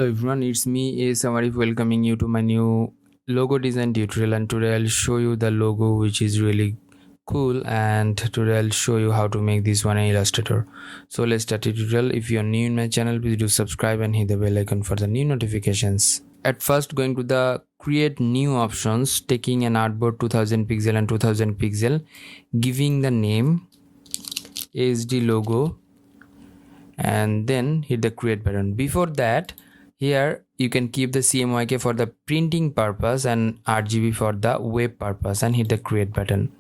Hello everyone, it's me ASM Arif welcoming you to my new logo design tutorial, and today I'll show you the logo which is really cool, and today I'll show you how to make this one in Illustrator. So let's start the tutorial. If you're new in my channel, please do subscribe and hit the bell icon for the new notifications. At first, going to the create new options, taking an artboard 2000 pixel and 2000 pixel, giving the name ASD logo, and then hit the create button. Before that, here you can keep the CMYK for the printing purpose and RGB for the web purpose, and hit the create button.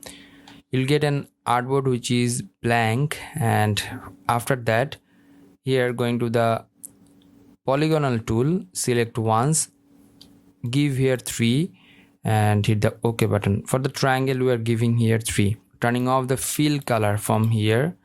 You'll get an artboard which is blank, and after that, here going to the polygonal tool, select once, give here 3 and hit the OK button. For the triangle, we are giving here 3. Turning off the fill color from here,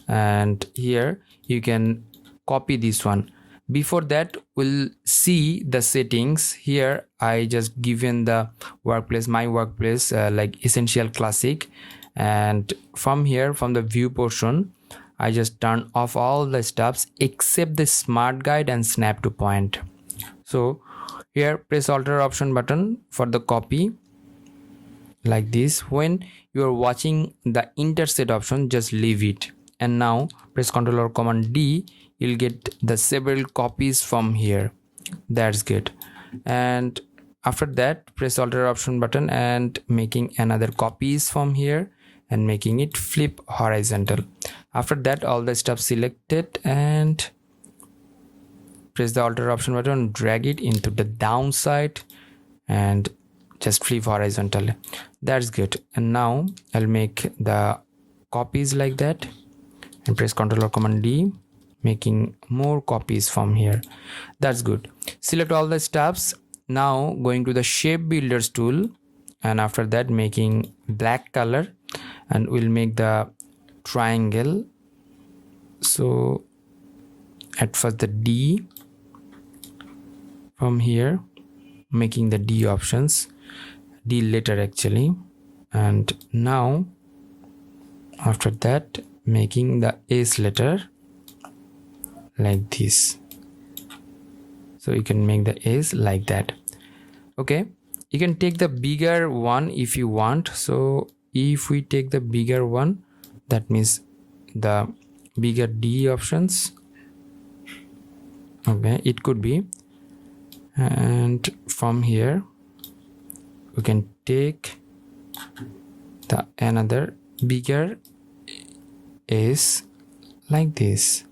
and here you can copy this one. Before that, we'll see the settings. Here I just given the workplace, my workplace, like essential classic, and from here, from the view portion, I just turn off all the stuffs except the smart guide and snap to point. So here press Alt option button for the copy like this. When you are watching the interset option, just leave it, and now press Ctrl or Command D. You'll get the several copies from here. That's good. And after that, press Alt option button and making another copies from here and making it flip horizontal. After that, all the stuff selected, and press the Alt option button, drag it into the downside and just flip horizontally. That's good. And now I'll make the copies like that and press Ctrl or Command D, making more copies from here. That's good. Select all the stuffs. Now going to the shape builders tool, and after that making black color, and we'll make the triangle. So at first the D, from here making the D options, D letter actually, and now after that making the S letter like this. So you can make the S like that. Okay, you can take the bigger one if you want. So if we take the bigger one, that means the bigger D options. Okay, it could be, and from here we can take the another bigger S like this.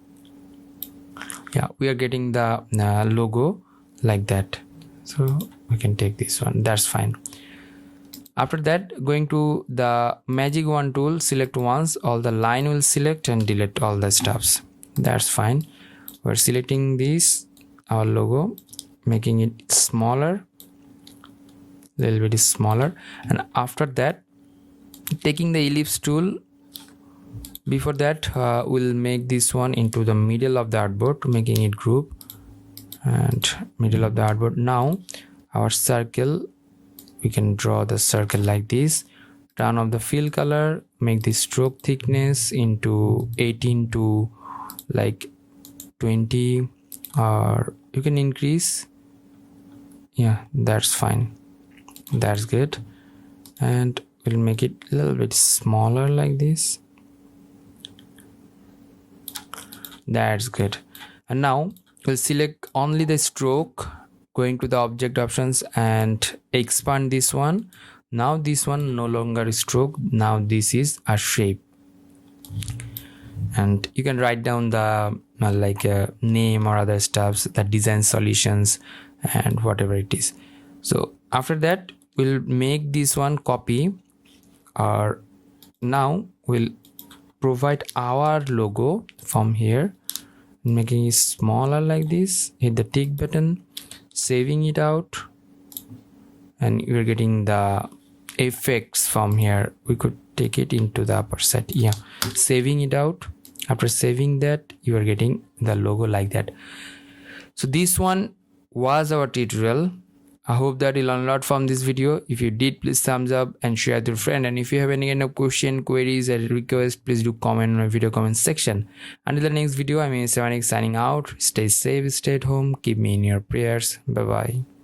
Yeah, we are getting the logo like that. So we can take this one. That's fine. After that, going to the magic wand tool, select once, all the line will select and delete all the stuffs. That's fine. We're selecting this, our logo, making it smaller, little bit smaller, and after that taking the ellipse tool. Before that, we'll make this one into the middle of the artboard, making it group and middle of the artboard. Now our circle, we can draw the circle like this. Turn off the fill color, make the stroke thickness into 18 to like 20, or you can increase. Yeah, that's fine. That's good. And we'll make it a little bit smaller like this. That's good. And now we'll select only the stroke, going to the object options and expand this one. Now this one no longer is stroke, now this is a shape, and you can write down the like a name or other stuffs, the design solutions and whatever it is. So after that, we'll make this one copy, or now we'll provide our logo from here, making it smaller like this. Hit the tick button, saving it out, and you're getting the effects from here. We could take it into the upper side. Yeah, saving it out. After saving that, you are getting the logo like that. So this one was our tutorial. I hope that you learned a lot from this video. If you did, please thumbs up and share with your friend. And if you have any kind of question, queries, or request, please do comment in my video comment section. Until the next video, I'm ASM Arif signing out. Stay safe, stay at home, keep me in your prayers. Bye bye.